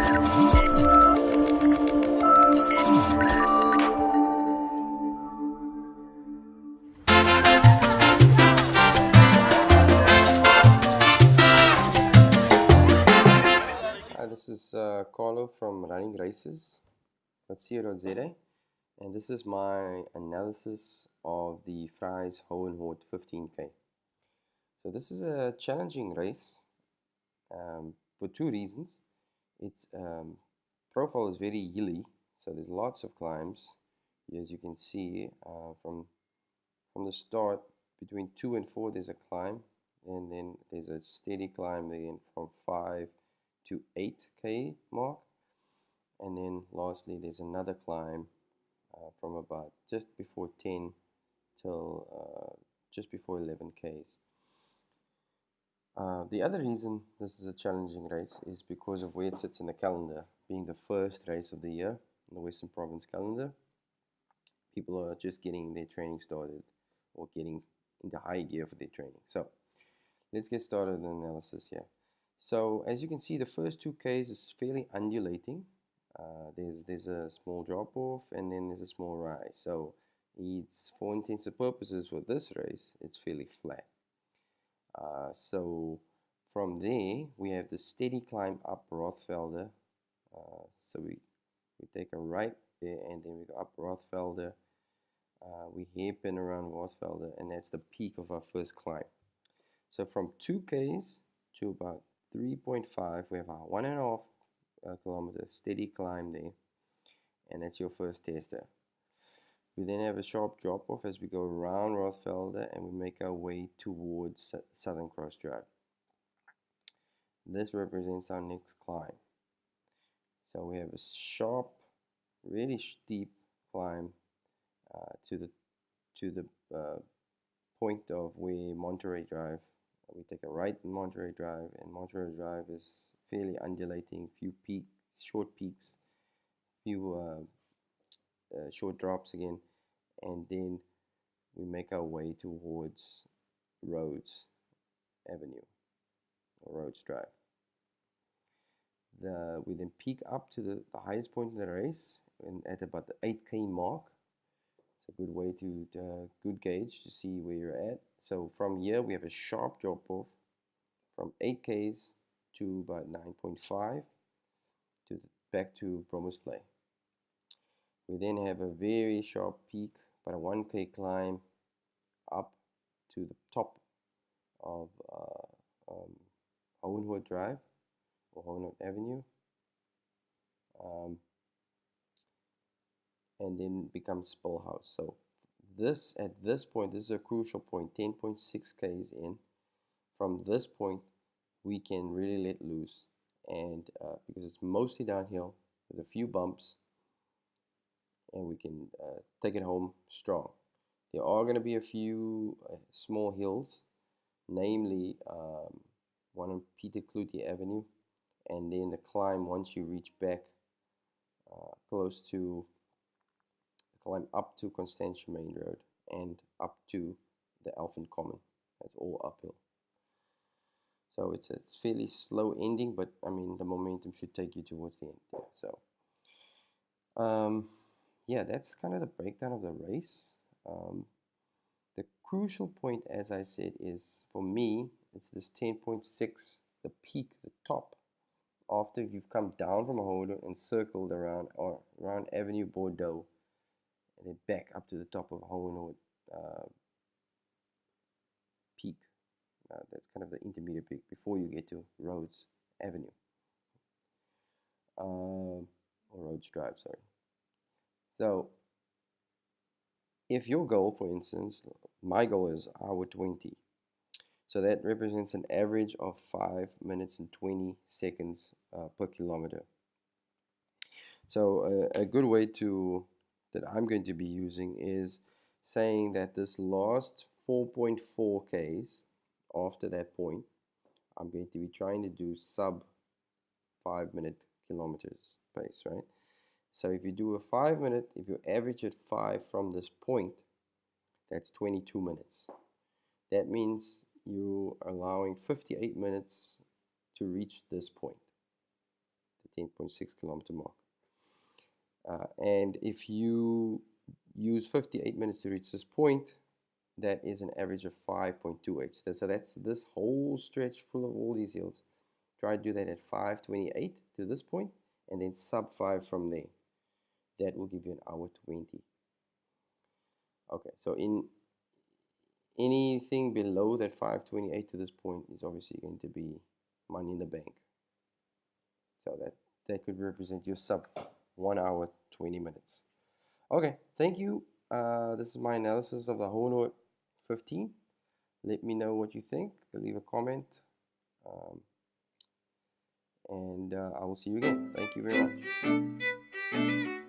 This is Carlo from Running Races.co.za, and this is my analysis of the Fry's Hohenort 15K. So this is a challenging race for two reasons. Its profile is very hilly, so there's lots of climbs, as you can see from the start. Between 2 and 4 there's a climb, and then there's a steady climb again from 5 to 8k mark, and then lastly there's another climb from about just before 10 till just before 11k's. The other reason this is a challenging race is because of where it sits in the calendar, being the first race of the year in the Western Province calendar. People are just getting their training started or getting into high gear for their training. So let's get started with the analysis here. So as you can see, the first 2Ks is fairly undulating. There's a small drop off, and then there's a small rise. So it's, for intents and purposes for this race, it's fairly flat. So from there we have the steady climb up Rothfelder. So we take a right there, and then we go up Rothfelder. We hairpin around Rothfelder, and that's the peak of our first climb. So from 2Ks to about 3.5, we have a 1.5 kilometer steady climb there, and that's your first tester. We then have a sharp drop off as we go around Rothfelder, and we make our way towards Southern Cross Drive. This represents our next climb. So we have a sharp, really steep climb to the point of where Monterey Drive. We take a right in Monterey Drive, and Monterey Drive is fairly undulating, few peaks, short peaks, few short drops again, and then we make our way towards Rhodes Avenue or Rhodes Drive. We then peak up to the highest point in the race, and at about the 8k mark. It's a good way to good gauge to see where you're at. So from here we have a sharp drop off from 8k's to about 9.5 to back to Bromus Flay. We then have a very sharp peak, about a 1k climb up to the top of Hohenort Drive or Hohenort Avenue, and then becomes Spillhouse. So at this point, this is a crucial point, 10.6k's in. From this point, we can really let loose, and because it's mostly downhill with a few bumps, and we can take it home strong. There are going to be a few small hills, namely one on Peter Cloutier Avenue, and then the climb once you reach back close to climb up to Constantia Main Road and up to the Elfin Common. That's all uphill. So it's fairly slow ending, but I mean the momentum should take you towards the end. Yeah, so yeah, that's kind of the breakdown of the race. The crucial point, as I said, is for me, it's this 10.6, the peak, the top, after you've come down from Hohenort and circled around Avenue Bordeaux, and then back up to the top of Hohenort peak. That's kind of the intermediate peak before you get to Rhodes Avenue, or Rhodes Drive, sorry. So if your goal, for instance, my goal is hour 20, so that represents an average of 5 minutes and 20 seconds per kilometer. So a good way that I'm going to be using is saying that this last 4.4 Ks after that point, I'm going to be trying to do sub 5 minute kilometers pace, right? So if you do a 5 minute, if you average at 5 from this point, that's 22 minutes. That means you're allowing 58 minutes to reach this point. the 10.6 km mark. And if you use 58 minutes to reach this point, that is an average of 5.28. So that's this whole stretch full of all these hills. Try to do that at 5:28 to this point, and then sub 5 from there. That will give you an hour 20. Okay, so in anything below that 5:28 to this point is obviously going to be money in the bank. So that could represent your sub 1 hour 20 minutes. Okay, thank you. This is my analysis of the Hohenort 15. Let me know what you think. Leave a comment. And I will see you again. Thank you very much.